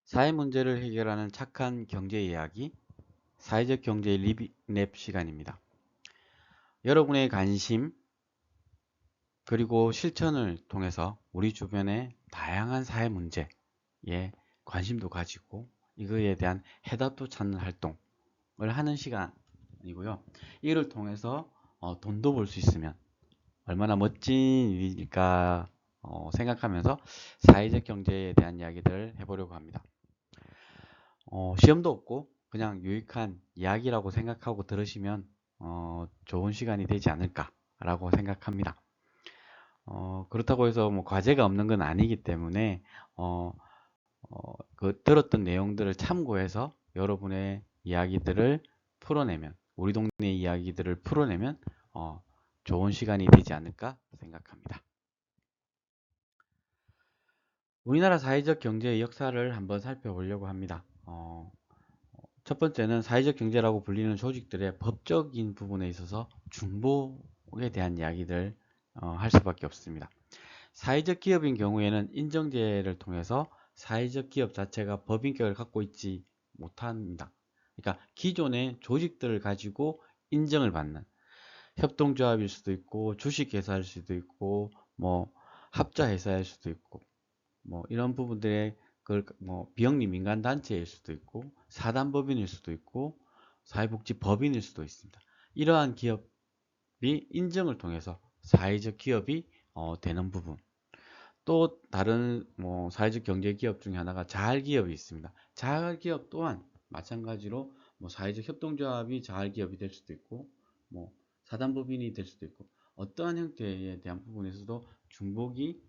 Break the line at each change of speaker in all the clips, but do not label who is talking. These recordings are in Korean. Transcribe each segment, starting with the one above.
사회 문제를 해결하는 착한 경제 이야기, 사회적 경제 리뷰랩 시간입니다. 여러분의 관심 그리고 실천을 통해서 우리 주변의 다양한 사회 문제에 관심도 가지고 이거에 대한 해답도 찾는 활동을 하는 시간이고요. 이를 통해서 돈도 벌 수 있으면 얼마나 멋진 일일까 생각하면서 사회적 경제에 대한 이야기들을 해보려고 합니다. 시험도 없고 그냥 유익한 이야기라고 생각하고 들으시면 좋은 시간이 되지 않을까 라고 생각합니다. 그렇다고 해서 뭐 과제가 없는 건 아니기 때문에 그 들었던 내용들을 참고해서 여러분의 이야기들을 풀어내면 우리 동네 이야기들을 풀어내면 좋은 시간이 되지 않을까 생각합니다. 우리나라 사회적 경제의 역사를 한번 살펴보려고 합니다. 첫 번째는 사회적 경제라고 불리는 조직들의 법적인 부분에 있어서 중복에 대한 이야기를 할 수밖에 없습니다. 사회적 기업인 경우에는 인정제를 통해서 사회적 기업 자체가 법인격을 갖고 있지 못합니다. 그러니까 기존의 조직들을 가지고 인정을 받는 협동조합일 수도 있고 주식회사일 수도 있고 뭐 합자회사일 수도 있고 뭐 이런 부분들의 뭐 비영리 민간 단체일 수도 있고 사단법인일 수도 있고 사회복지법인일 수도 있습니다. 이러한 기업이 인정을 통해서 사회적 기업이 되는 부분. 또 다른 뭐 사회적 경제 기업 중에 하나가 자활기업이 있습니다. 자활기업 또한 마찬가지로 뭐 사회적 협동조합이 자활기업이 될 수도 있고 뭐 사단법인이 될 수도 있고 어떠한 형태에 대한 부분에서도 중복이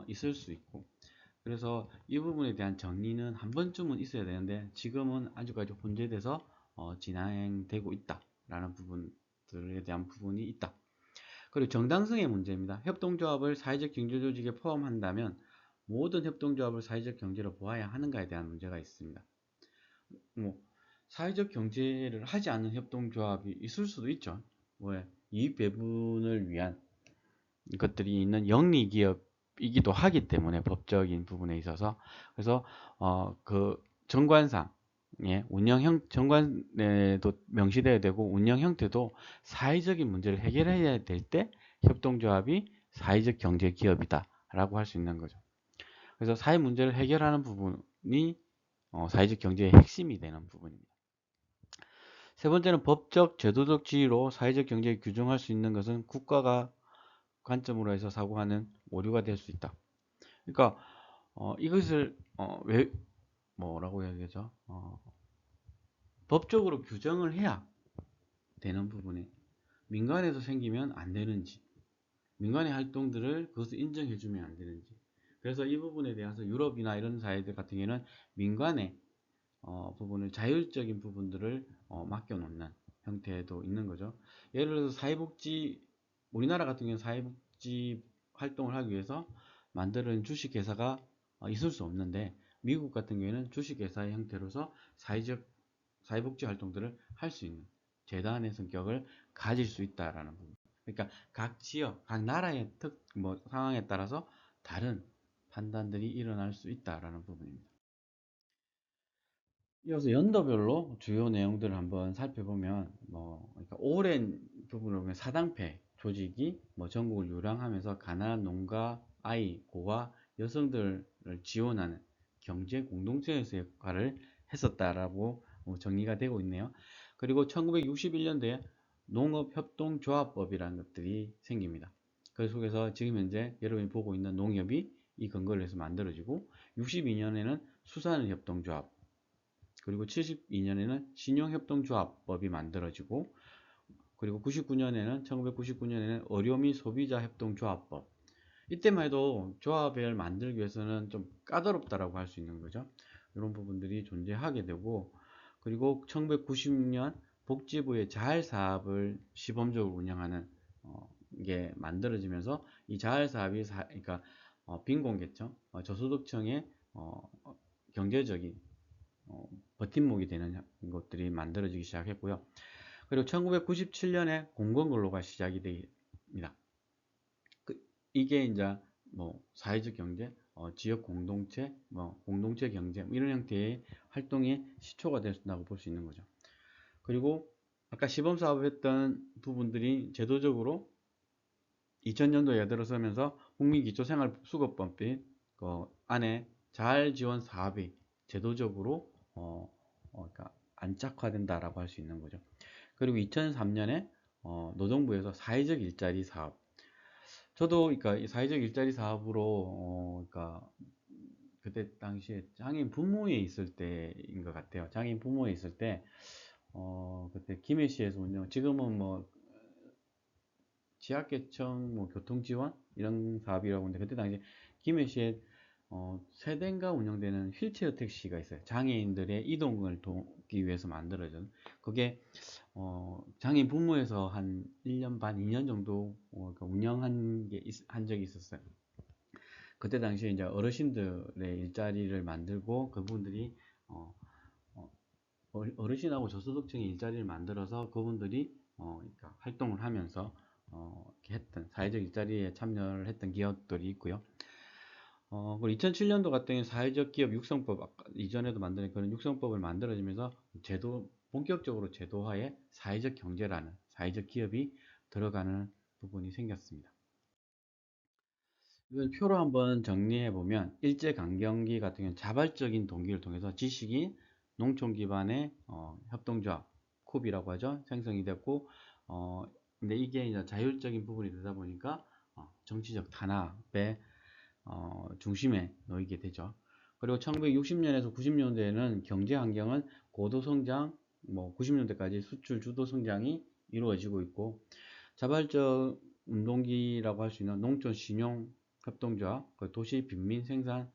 있을 수 있고 그래서 이 부분에 대한 정리는 한 번쯤은 있어야 되는데 지금은 아직까지 혼재돼서 진행되고 있다라는 부분들에 대한 부분이 있다. 그리고 정당성의 문제입니다. 협동조합을 사회적 경제조직에 포함한다면 모든 협동조합을 사회적 경제로 보아야 하는가에 대한 문제가 있습니다. 뭐 사회적 경제를 하지 않는 협동조합이 있을 수도 있죠. 왜 이익 배분을 위한 것들이 있는 영리기업이기도 하기 때문에 법적인 부분에 있어서 그래서 그 정관상 정관에도 명시되어야 되고 운영 형태도 사회적인 문제를 해결해야 될 때 협동조합이 사회적 경제 기업이다 라고 할 수 있는 거죠. 그래서 사회 문제를 해결하는 부분이 사회적 경제의 핵심이 되는 부분입니다. 세 번째는 법적 제도적 지위로 사회적 경제를 규정할 수 있는 것은 국가가 관점으로 해서 사고하는 오류가 될 수 있다. 그러니까 이것을 왜 뭐라고 해야 되죠? 법적으로 규정을 해야 되는 부분에 민간에서 생기면 안 되는지 민간의 활동들을 그것을 인정해주면 안 되는지 그래서 이 부분에 대해서 유럽이나 이런 사회들 같은 경우에는 민간의 부분을 자율적인 부분들을 맡겨놓는 형태도 있는 거죠. 예를 들어서 사회복지 우리나라 같은 경우는 사회복지 활동을 하기 위해서 만드는 주식회사가 있을 수 없는데 미국 같은 경우에는 주식회사의 형태로서 사회복지 활동들을 할 수 있는 재단의 성격을 가질 수 있다라는 부분. 그러니까 각 지역, 각 나라의 상황에 따라서 다른 판단들이 일어날 수 있다라는 부분입니다. 이어서 연도별로 주요 내용들을 한번 살펴보면 그러니까 오랜 부분을 보면 사당패 조직이 전국을 유랑하면서 가난한 농가, 아이, 고아, 여성들을 지원하는 경제 공동체에서 역할을 했었다라고 정리가 되고 있네요. 그리고 1961년도에 농업협동조합법이라는 것들이 생깁니다. 그 속에서 지금 현재 여러분이 보고 있는 농협이 이 근거를 해서 만들어지고 62년에는 수산협동조합 그리고 72년에는 신용협동조합법이 만들어지고 그리고 1999년에는 의료 및 소비자 협동조합법 이때만 해도 조합을 만들기 위해서는 좀 까다롭다라고 할 수 있는 거죠. 이런 부분들이 존재하게 되고 그리고 1996년 복지부의 자활사업을 시범적으로 운영하는 게 만들어지면서 이 자활사업이 그러니까 빈곤계층, 저소득층의 경제적인 버팀목이 되는 것들이 만들어지기 시작했고요. 그리고 1997년에 공공근로가 시작이 됩니다. 이게 이제 사회적 경제, 지역 공동체, 공동체 경제 이런 형태의 활동의 시초가 된다고 볼 수 있는 거죠. 그리고 아까 시범 사업했던 부분들이 제도적으로 2000년도에 들어서면서 국민기초생활수급법 안에 자활지원 사업이 제도적으로 그러니까 안착화된다라고 할 수 있는 거죠. 그리고 2003년에 노동부에서 사회적 일자리 사업. 저도 그러니까 이 사회적 일자리 사업으로 그러니까 그때 당시에 장애인 부모에 있을 때인 것 같아요. 장애인 부모에 있을 때 그때 김해시에서 운영, 지금은 뭐 지하계층 뭐 교통지원 이런 사업이라고 하는데 그때 당시 김해시에 세 대인가 운영되는 휠체어 택시가 있어요. 장애인들의 이동을 돕기 위해서 만들어진. 그게 장애인 부모에서 한 1년 반, 2년 정도 운영한 한 적이 있었어요. 그때 당시에 이제 어르신들의 일자리를 만들고 그분들이 어, 어르신하고 저소득층의 일자리를 만들어서 그분들이 그러니까 활동을 하면서 이렇게 했던 사회적 일자리에 참여를 했던 기업들이 있고요. 그리고 2007년도 같은 경우는 사회적 기업 육성법, 아까 이전에도 만든 그런 육성법을 만들어지면서 본격적으로 제도화에 사회적 경제라는 사회적 기업이 들어가는 부분이 생겼습니다. 이걸 표로 한번 정리해 보면 일제강점기 같은 경우는 자발적인 동기를 통해서 지식인 농촌 기반의 협동조합 쿱이라고 하죠 생성이 됐고 근데 이게 이제 자율적인 부분이 되다 보니까 정치적 탄압의 중심에 놓이게 되죠. 그리고 1960년에서 90년대에는 경제 환경은 고도 성장, 뭐 90년대까지 수출 주도 성장이 이루어지고 있고 자발적 운동기라고 할 수 있는 농촌 신용 협동조합, 도시 빈민 생산을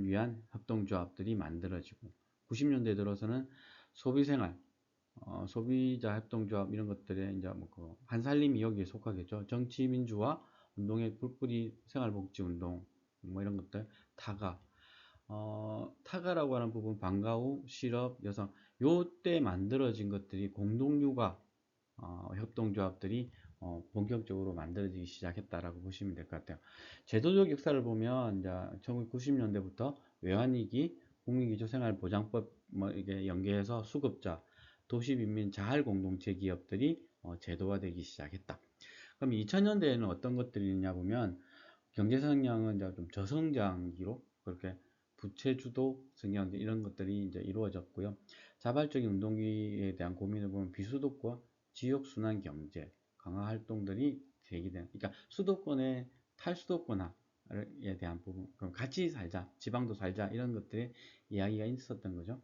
위한 협동조합들이 만들어지고 90년대 들어서는 소비생활, 소비자 협동조합 이런 것들에 이제 뭐 한살림이 여기에 속하겠죠. 정치민주화 운동의 뿔뿔이 생활복지운동 뭐 이런 것들 타가 타가라고 하는 부분 방과 후 실업 여성 요때 만들어진 것들이 공동육아 협동조합들이 본격적으로 만들어지기 시작했다라고 보시면 될 것 같아요. 제도적 역사를 보면 이제 1990년대부터 외환위기, 국민기초생활보장법 뭐 이게 연계해서 수급자, 도시빈민 자활공동체 기업들이 제도화되기 시작했다. 그럼 2000년대에는 어떤 것들이 있냐 보면 경제 성장은 이제 좀 저성장기로 그렇게 부채 주도 성장 이런 것들이 이제 이루어졌고요. 자발적인 운동기에 대한 고민을 보면 비수도권 지역 순환 경제 강화 활동들이 제기된. 그러니까 수도권의 탈수도권화에 대한 부분, 그럼 같이 살자, 지방도 살자 이런 것들의 이야기가 있었던 거죠.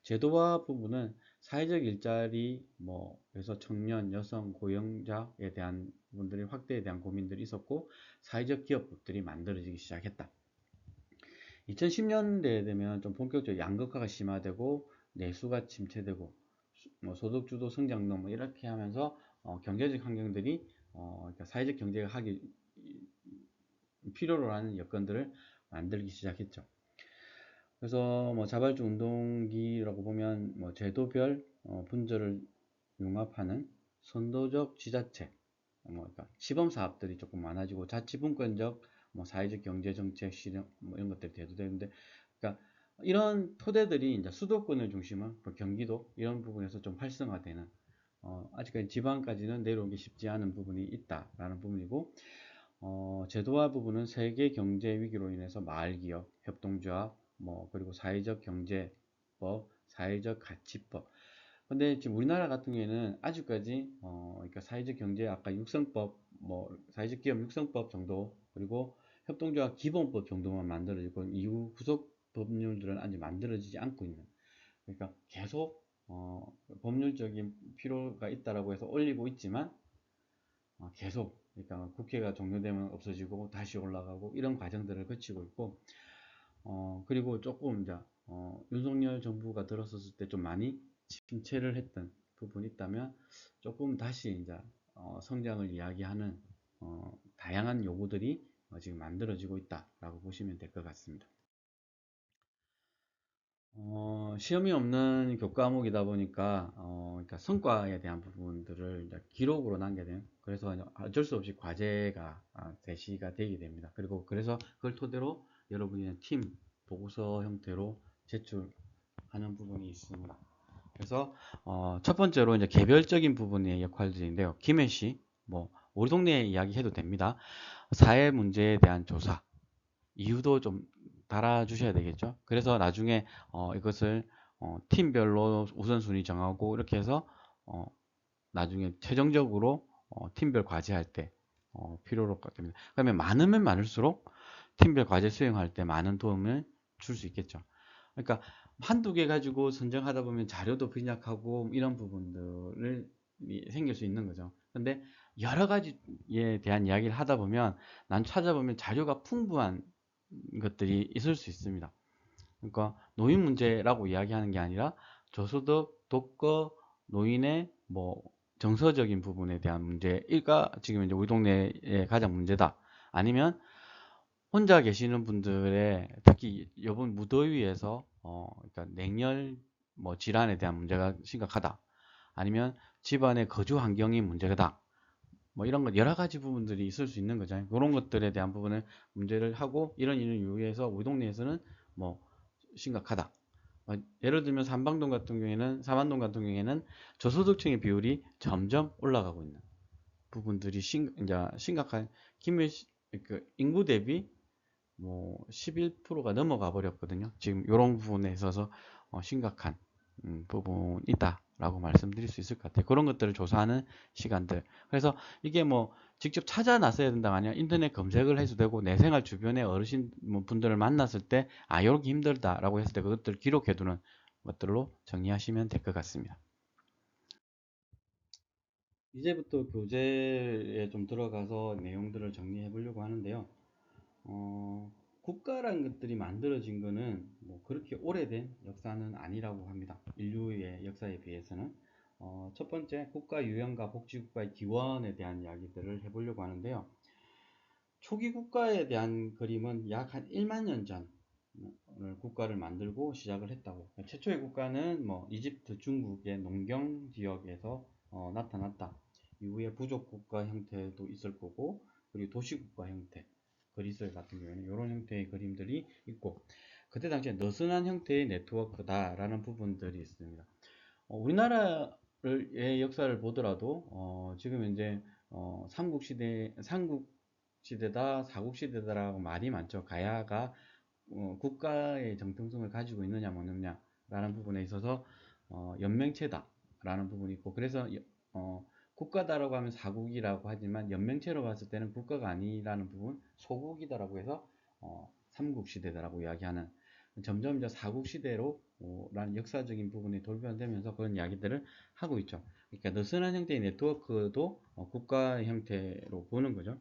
제도화 부분은 사회적 일자리, 뭐 그래서 청년, 여성, 고령자에 대한 부분들의 확대에 대한 고민들이 있었고 사회적 기업들이 만들어지기 시작했다. 2010년대에 되면 좀 본격적으로 양극화가 심화되고 내수가 침체되고 뭐 소득주도 성장론 뭐 이렇게 하면서 경제적 환경들이 그러니까 사회적 경제가 하기 필요로 하는 여건들을 만들기 시작했죠. 그래서 뭐 자발적 운동기라고 보면 뭐 제도별 분절을 융합하는 선도적 지자체, 그러니까 시범 사업들이 조금 많아지고 자치분권적 뭐 사회적 경제정책 실현 뭐 이런 것들이 대두되는데, 그러니까 이런 토대들이 이제 수도권을 중심으로 경기도 이런 부분에서 좀 활성화되는 아직까지 지방까지는 내려오기 쉽지 않은 부분이 있다라는 부분이고 제도화 부분은 세계 경제 위기로 인해서 마을기업, 협동조합, 뭐 그리고 사회적 경제법, 사회적 가치법. 근데 지금 우리나라 같은 경우에는 아직까지 그러니까 사회적 경제 아까 육성법, 뭐 사회적 기업 육성법 정도 그리고 협동조합 기본법 정도만 만들어지고 이후 후속 법률들은 아직 만들어지지 않고 있는. 그러니까 계속 법률적인 필요가 있다라고 해서 올리고 있지만 계속 그러니까 국회가 종료되면 없어지고 다시 올라가고 이런 과정들을 거치고 있고 그리고 조금 이제 윤석열 정부가 들어섰을 때 좀 많이 침체를 했던 부분이 있다면 조금 다시 이제 성장을 이야기하는 다양한 요구들이 지금 만들어지고 있다라고 보시면 될 것 같습니다. 시험이 없는 교과목이다 보니까, 그러니까 성과에 대한 부분들을 이제 기록으로 남겨야 돼요. 그래서 어쩔 수 없이 과제가 제시가 되게 됩니다. 그리고 그래서 그걸 토대로 여러분이 팀 보고서 형태로 제출하는 부분이 있습니다. 그래서 첫 번째로 이제 개별적인 부분의 역할들인데요. 김해시 뭐 우리 동네 이야기 해도 됩니다. 사회 문제에 대한 조사 이유도 좀 달아주셔야 되겠죠. 그래서 나중에 이것을 팀별로 우선순위 정하고 이렇게 해서 나중에 최종적으로 팀별 과제할 때 필요로 됩니다. 그러면 많으면 많을수록 팀별 과제 수행할 때 많은 도움을 줄 수 있겠죠. 그러니까 한두 개 가지고 선정하다 보면 자료도 빈약하고 이런 부분들을 생길 수 있는 거죠. 근데 여러 가지에 대한 이야기를 하다 보면 난 찾아보면 자료가 풍부한 것들이 있을 수 있습니다. 그러니까 노인 문제라고 이야기하는 게 아니라 저소득, 독거, 노인의 뭐 정서적인 부분에 대한 문제가 지금 이제 우리 동네의 가장 문제다. 아니면 혼자 계시는 분들의 특히 이번 무더위에서 그러니까 냉열 뭐 질환에 대한 문제가 심각하다. 아니면 집안의 거주 환경이 문제다. 뭐 이런 것 여러 가지 부분들이 있을 수 있는 거잖아요. 그런 것들에 대한 부분을 문제를 하고 이런 이유에서 우리 동네에서는 뭐 심각하다. 예를 들면 삼반동 같은 경우에는 저소득층의 비율이 점점 올라가고 있는 부분들이 이제 심각한 그 인구 대비 뭐 11%가 넘어가 버렸거든요. 지금 이런 부분에 있어서 심각한 부분이 있다라고 말씀드릴 수 있을 것 같아요. 그런 것들을 조사하는 시간들. 그래서 이게 뭐 직접 찾아 나서야 된다가 아니라 인터넷 검색을 해도 되고 내 생활 주변의 어르신 분들을 만났을 때 이렇게 힘들다라고 했을 때 그것들을 기록해두는 것들로 정리하시면 될 것 같습니다. 이제부터 교재에 좀 들어가서 내용들을 정리해 보려고 하는데요. 국가라는 것들이 만들어진 거는 뭐 그렇게 오래된 역사는 아니라고 합니다. 인류의 역사에 비해서는. 첫 번째, 국가 유형과 복지국가의 기원에 대한 이야기들을 해보려고 하는데요. 초기 국가에 대한 그림은 약 한 1만 년 전 국가를 만들고 시작을 했다고. 최초의 국가는 뭐 이집트, 중국의 농경 지역에서 나타났다. 이후에 부족 국가 형태도 있을 거고, 그리고 도시 국가 형태, 그리스 같은 경우에는 이런 형태의 그림들이 있고, 그때 당시에 느슨한 형태의 네트워크다라는 부분들이 있습니다. 우리나라의 역사를 보더라도 지금 이제 삼국 시대다, 사국 시대다라고 말이 많죠. 가야가 국가의 정통성을 가지고 있느냐 없느냐라는 부분에 있어서 연맹체다라는 부분이 있고, 그래서 국가다라고 하면 사국이라고 하지만 연맹체로 봤을 때는 국가가 아니라는 부분, 소국이다라고 해서 삼국시대다라고 이야기하는, 점점 이제 사국시대로 라는 역사적인 부분이 돌변되면서 그런 이야기들을 하고 있죠. 그러니까 느슨한 형태의 네트워크도 국가 형태로 보는 거죠.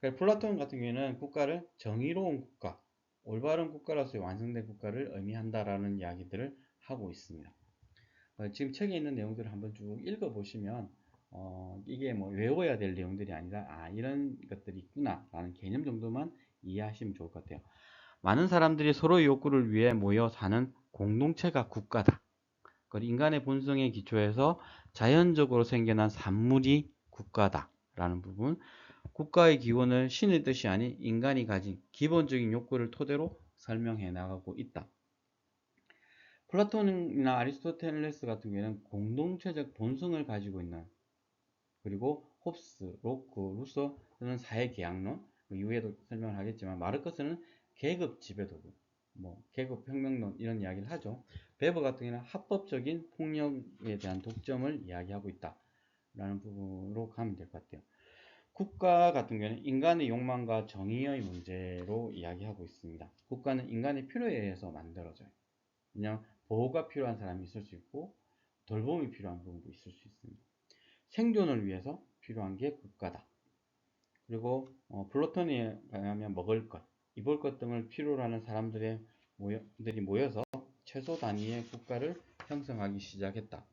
그러니까 플라톤 같은 경우에는 국가를 정의로운 국가, 올바른 국가로서의 완성된 국가를 의미한다라는 이야기들을 하고 있습니다. 지금 책에 있는 내용들을 한번 쭉 읽어보시면 이게 뭐 외워야 될 내용들이 아니라 이런 것들이 있구나 라는 개념 정도만 이해하시면 좋을 것 같아요. 많은 사람들이 서로의 욕구를 위해 모여 사는 공동체가 국가다. 그리고 인간의 본성에 기초해서 자연적으로 생겨난 산물이 국가다 라는 부분, 국가의 기원을 신의 뜻이 아닌 인간이 가진 기본적인 욕구를 토대로 설명해 나가고 있다. 플라톤이나 아리스토텔레스 같은 경우에는 공동체적 본성을 가지고 있는, 그리고 홉스, 로크, 루소는 사회계약론, 이후에도 설명을 하겠지만 마르크스는 계급 지배도구, 뭐 계급 혁명론 이런 이야기를 하죠. 베버 같은 경우는 합법적인 폭력에 대한 독점을 이야기하고 있다 라는 부분으로 가면 될 것 같아요. 국가 같은 경우는 인간의 욕망과 정의의 문제로 이야기하고 있습니다. 국가는 인간의 필요에 의해서 만들어져요. 그냥 보호가 필요한 사람이 있을 수 있고 돌봄이 필요한 부분도 있을 수 있습니다. 생존을 위해서 필요한 게 국가다. 그리고 플라톤에 의하면 먹을 것, 입을 것 등을 필요로 하는 사람들이 모여서 최소 단위의 국가를 형성하기 시작했다.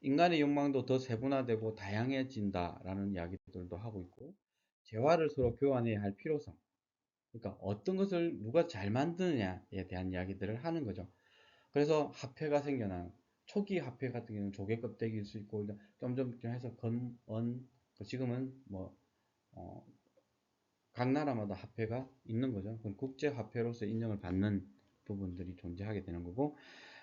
인간의 욕망도 더 세분화되고 다양해진다라는 이야기들도 하고 있고, 재화를 서로 교환해야 할 필요성, 그러니까 어떤 것을 누가 잘 만드느냐에 대한 이야기들을 하는 거죠. 그래서 화폐가 생겨나는, 초기 화폐 같은 경우는 조개 껍데기일 수 있고 점점 해서 지금은 뭐 각 나라마다 화폐가 있는 거죠. 그럼 국제 화폐로서 인정을 받는 부분들이 존재하게 되는 거고,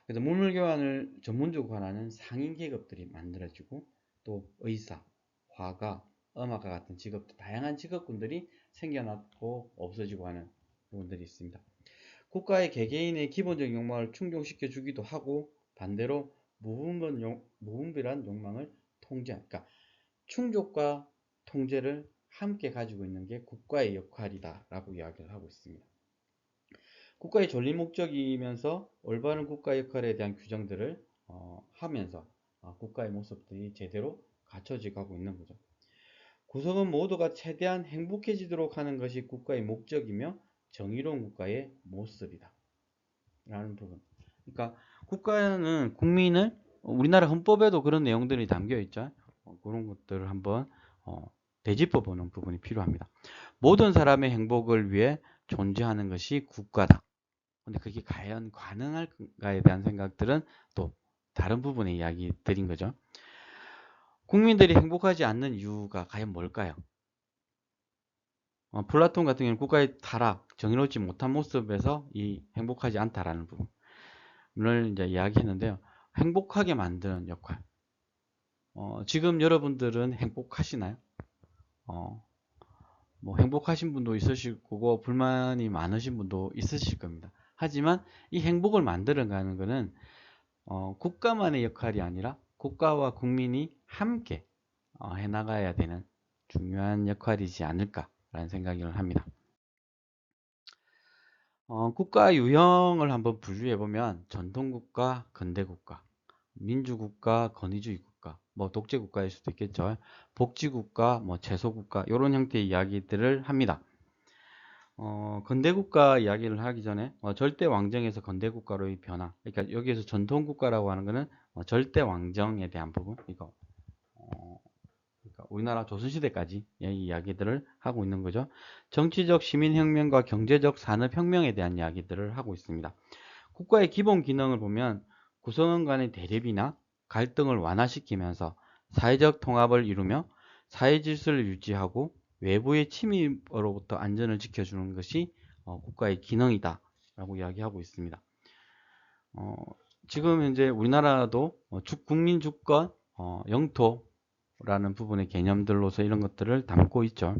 그래서 물물 교환을 전문적으로 하는 상인 계급들이 만들어지고, 또 의사, 화가, 음악가 같은 직업, 다양한 직업군들이 생겨났고 없어지고 하는 부분들이 있습니다. 국가의 개개인의 기본적인 욕망을 충족시켜 주기도 하고, 반대로 무분별한 욕망을 그러니까 충족과 통제를 함께 가지고 있는 게 국가의 역할이다라고 이야기를 하고 있습니다. 국가의 존립 목적이면서 올바른 국가 역할에 대한 규정들을 하면서 국가의 모습들이 제대로 갖춰져 가고 있는 거죠. 구성원 모두가 최대한 행복해지도록 하는 것이 국가의 목적이며 정의로운 국가의 모습이다 라는 부분. 그러니까 국가는 국민을, 우리나라 헌법에도 그런 내용들이 담겨 있죠. 그런 것들을 한번 되짚어 보는 부분이 필요합니다. 모든 사람의 행복을 위해 존재하는 것이 국가다. 근데 그게 과연 가능할까에 대한 생각들은 또 다른 부분의 이야기 드린 거죠. 국민들이 행복하지 않는 이유가 과연 뭘까요? 플라톤 같은 경우는 국가의 타락, 정의롭지 못한 모습에서 이 행복하지 않다라는 부분을 이제 이야기했는데요. 행복하게 만드는 역할. 지금 여러분들은 행복하시나요? 뭐 행복하신 분도 있으실 거고 불만이 많으신 분도 있으실 겁니다. 하지만 이 행복을 만들어가는 것은 국가만의 역할이 아니라 국가와 국민이 함께 해나가야 되는 중요한 역할이지 않을까라는 생각을 합니다. 국가 유형을 한번 분류해보면 전통국가, 근대국가, 민주국가, 권위주의 국가, 뭐 독재국가일 수도 있겠죠. 복지국가, 뭐 채소국가 이런 형태의 이야기들을 합니다. 근대국가 이야기를 하기 전에 절대 왕정에서 근대국가로의 변화, 그러니까 여기에서 전통국가라고 하는 것은 절대 왕정에 대한 부분, 이거 그러니까 우리나라 조선시대까지 이야기들을 하고 있는 거죠. 정치적 시민혁명과 경제적 산업혁명에 대한 이야기들을 하고 있습니다. 국가의 기본 기능을 보면 구성원 간의 대립이나 갈등을 완화시키면서 사회적 통합을 이루며 사회 질서를 유지하고 외부의 침입으로부터 안전을 지켜주는 것이 국가의 기능이다 라고 이야기하고 있습니다. 지금 현재 우리나라도 국민 주권, 영토라는 부분의 개념들로서 이런 것들을 담고 있죠.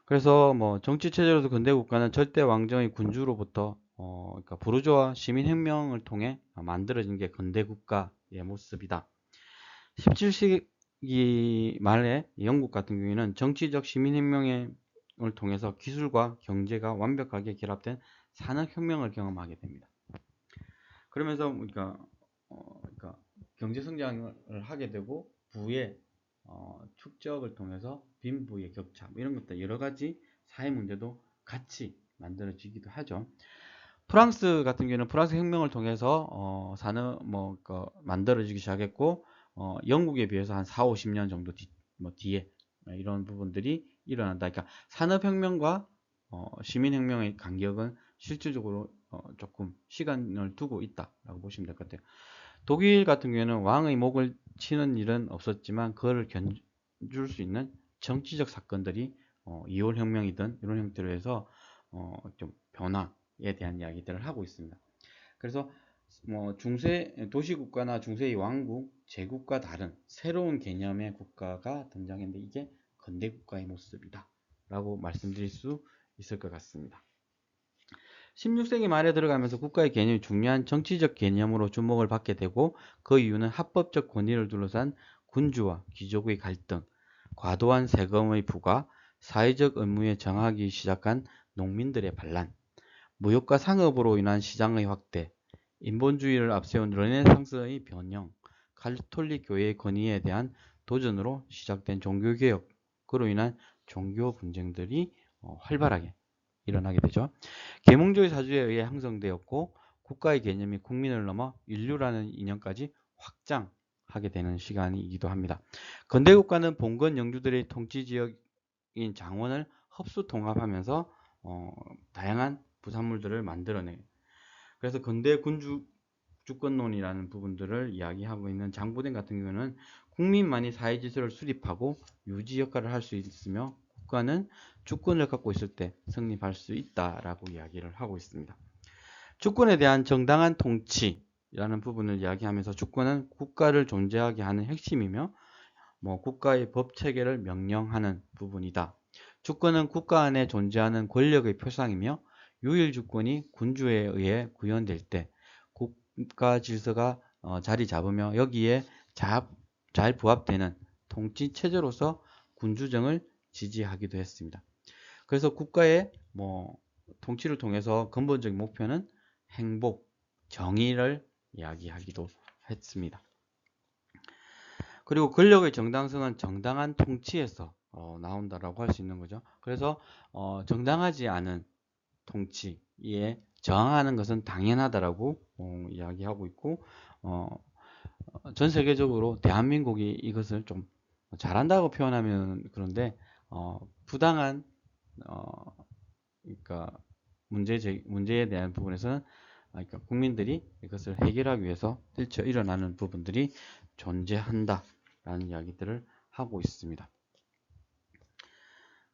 그래서 뭐 정치 체제로서 근대 국가는 절대 왕정의 군주로부터 그러니까 부르주아 시민혁명을 통해 만들어진 게 근대 국가의 모습이다. 17세기 말에 영국 같은 경우에는 정치적 시민혁명을 통해서 기술과 경제가 완벽하게 결합된 산업혁명을 경험하게 됩니다. 그러면서 그러니까 경제 성장을 하게 되고 부의 축적을 통해서 빈부의 격차 이런 것들 여러 가지 사회 문제도 같이 만들어지기도 하죠. 프랑스 같은 경우는 프랑스 혁명을 통해서 산업 만들어지기 시작했고 영국에 비해서 한 4, 50년 정도 뒤에 이런 부분들이 일어난다. 그러니까 산업혁명과 시민혁명의 간격은 실질적으로 조금 시간을 두고 있다라고 보시면 될 것 같아요. 독일 같은 경우에는 왕의 목을 치는 일은 없었지만 그거를 견줄 수 있는 정치적 사건들이 2월 혁명이든 이런 형태로 해서 좀 변화에 대한 이야기들을 하고 있습니다. 그래서 뭐 중세 도시국가나 중세의 왕국, 제국과 다른 새로운 개념의 국가가 등장했는데 이게 근대국가의 모습이다 라고 말씀드릴 수 있을 것 같습니다. 16세기 말에 들어가면서 국가의 개념이 중요한 정치적 개념으로 주목을 받게 되고 그 이유는 합법적 권위를 둘러싼 군주와 귀족의 갈등, 과도한 세금의 부과, 사회적 의무에 정하기 시작한 농민들의 반란, 무역과 상업으로 인한 시장의 확대, 인본주의를 앞세운 르네상스의 변형, 가톨릭 교회의 권위에 대한 도전으로 시작된 종교개혁으로 인한 종교 분쟁들이 활발하게 일어나게 되죠. 계몽주의 사주에 의해 형성되었고 국가의 개념이 국민을 넘어 인류라는 이념까지 확장하게 되는 시간이기도 합니다. 근대국가는 봉건 영주들의 통치지역인 장원을 흡수 통합하면서 다양한 부산물들을 만들어내요. 그래서 근대 군주 주권론이라는 부분들을 이야기하고 있는 장부된 같은 경우는 국민만이 사회 질서를 수립하고 유지 역할을 할 수 있으며 국가는 주권을 갖고 있을 때 성립할 수 있다라고 이야기를 하고 있습니다. 주권에 대한 정당한 통치라는 부분을 이야기하면서 주권은 국가를 존재하게 하는 핵심이며 국가의 법 체계를 명령하는 부분이다. 주권은 국가 안에 존재하는 권력의 표상이며 유일 주권이 군주에 의해 구현될 때 국가 질서가 자리 잡으며 여기에 잘 부합되는 통치 체제로서 군주정을 지지하기도 했습니다. 그래서 국가의 통치를 통해서 근본적인 목표는 행복, 정의를 이야기하기도 했습니다. 그리고 권력의 정당성은 정당한 통치에서 나온다라고 할 수 있는 거죠. 그래서 정당하지 않은 통치에 저항하는 것은 당연하다라고 이야기하고 있고 전 세계적으로 대한민국이 이것을 좀 잘한다고 표현하면 그런데 부당한 그러니까 문제에 대한 부분에서는 그러니까 국민들이 이것을 해결하기 위해서 들쳐 일어나는 부분들이 존재한다라는 이야기들을 하고 있습니다.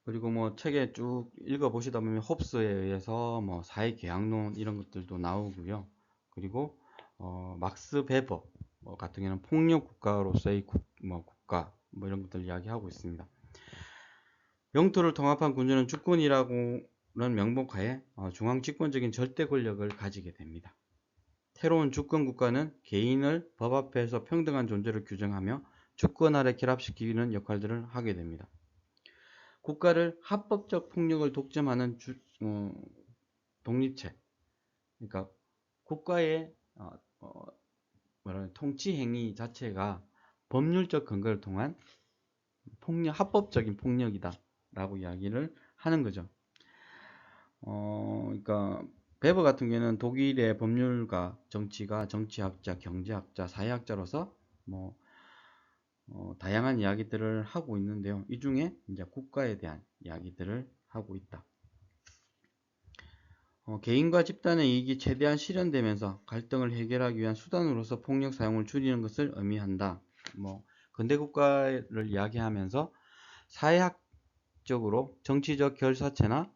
그리고 책에 쭉 읽어보시다 보면 홉스에 의해서 사회계약론 이런 것들도 나오고요. 그리고 막스 베버 같은 경우는 폭력 국가로서의 국가 이런 것들 이야기하고 있습니다. 영토를 통합한 군주는 주권이라는 명목하에 중앙 집권적인 절대 권력을 가지게 됩니다. 새로운 주권 국가는 개인을 법 앞에서 평등한 존재로 규정하며 주권 아래 결합시키는 역할들을 하게 됩니다. 국가를 합법적 폭력을 독점하는 독립체, 그러니까 국가의 통치 행위 자체가 법률적 근거를 통한 합법적인 폭력이다라고 이야기를 하는 거죠. 그러니까 베버 같은 경우는 독일의 법률가, 정치학자, 경제학자, 사회학자로서 다양한 이야기들을 하고 있는데요. 이 중에 이제 국가에 대한 이야기들을 하고 있다. 개인과 집단의 이익이 최대한 실현되면서 갈등을 해결하기 위한 수단으로서 폭력 사용을 줄이는 것을 의미한다. 근대 국가를 이야기하면서 사회학적으로 정치적 결사체나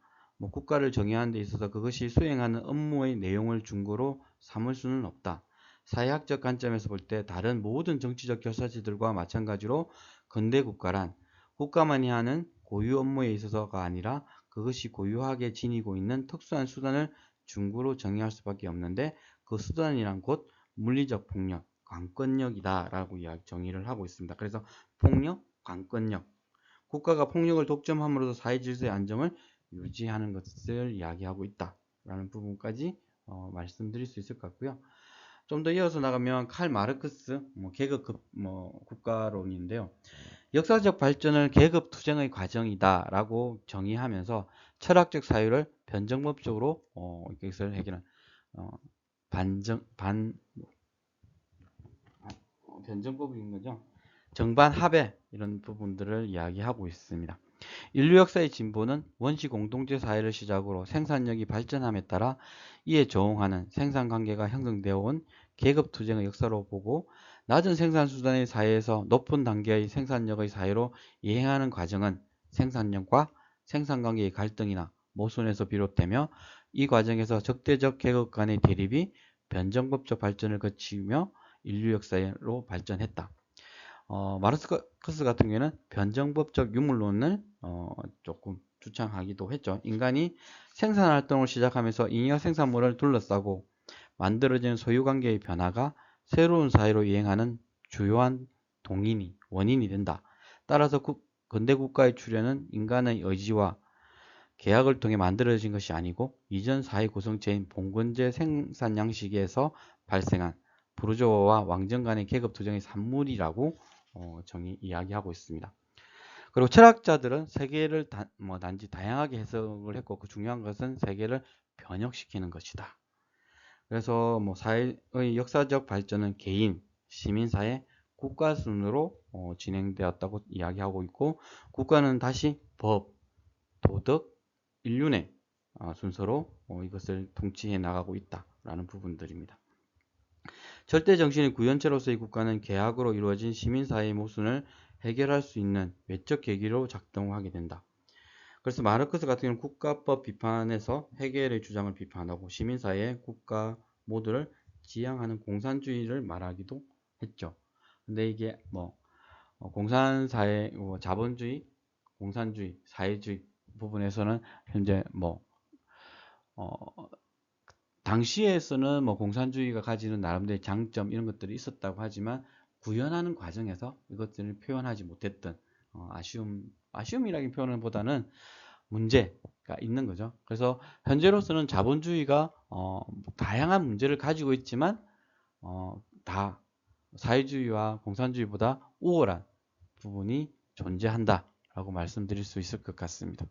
국가를 정의하는 데 있어서 그것이 수행하는 업무의 내용을 중거로 삼을 수는 없다. 사회학적 관점에서 볼 때 다른 모든 정치적 결사체들과 마찬가지로 근대 국가란 국가만이 하는 고유 업무에 있어서가 아니라 그것이 고유하게 지니고 있는 특수한 수단을 중구로 정의할 수밖에 없는데 그 수단이란 곧 물리적 폭력, 관권력이다 라고 정의를 하고 있습니다. 그래서 폭력, 관권력, 국가가 폭력을 독점함으로써 사회질서의 안정을 유지하는 것을 이야기하고 있다 라는 부분까지 말씀드릴 수 있을 것 같고요. 좀 더 이어서 나가면 칼 마르크스 계급 국가론인데요. 역사적 발전을 계급 투쟁의 과정이다 라고 정의하면서 철학적 사유를 변정법적으로 이것을 해결한 변정법인 거죠. 정반합의 이런 부분들을 이야기하고 있습니다. 인류 역사의 진보는 원시 공동체 사회를 시작으로 생산력이 발전함에 따라 이에 조응하는 생산관계가 형성되어 온 계급투쟁의 역사로 보고 낮은 생산수단의 사회에서 높은 단계의 생산력의 사회로 이행하는 과정은 생산력과 생산관계의 갈등이나 모순에서 비롯되며 이 과정에서 적대적 계급 간의 대립이 변정법적 발전을 거치며 인류 역사로 발전했다. 마르크스 같은 경우에는 변정법적 유물론을 조금 주창하기도 했죠. 인간이 생산활동을 시작하면서 잉여 생산물을 둘러싸고 만들어진 소유관계의 변화가 새로운 사회로 이행하는 주요한 원인이 된다. 따라서 근대 국가의 출현은 인간의 의지와 계약을 통해 만들어진 것이 아니고 이전 사회 구성체인 봉건제 생산 양식에서 발생한 부르주아와 왕정 간의 계급 투쟁의 산물이라고 이야기하고 있습니다. 그리고 철학자들은 세계를 단지 다양하게 해석을 했고 그 중요한 것은 세계를 변혁시키는 것이다. 그래서 사회의 역사적 발전은 개인, 시민사회, 국가 순으로 진행되었다고 이야기하고 있고 국가는 다시 법, 도덕, 인륜의 순서로 이것을 통치해 나가고 있다라는 부분들입니다. 절대 정신의 구현체로서의 국가는 계약으로 이루어진 시민사회의 모순을 해결할 수 있는 외적 계기로 작동하게 된다. 그래서 마르크스 같은 경우는 국가법 비판에서 헤겔의 주장을 비판하고 시민사회, 국가 모두를 지향하는 공산주의를 말하기도 했죠. 근데 이게 뭐 공산사회, 자본주의, 공산주의, 사회주의 부분에서는 현재 뭐 당시에서는 뭐 공산주의가 가지는 나름대로의 장점 이런 것들이 있었다고 하지만 구현하는 과정에서 이것들을 표현하지 못했던 아쉬움이라기 표현보다는 문제가 있는 거죠. 그래서 현재로서는 자본주의가 다양한 문제를 가지고 있지만 다 사회주의와 공산주의보다 우월한 부분이 존재한다라고 말씀드릴 수 있을 것 같습니다.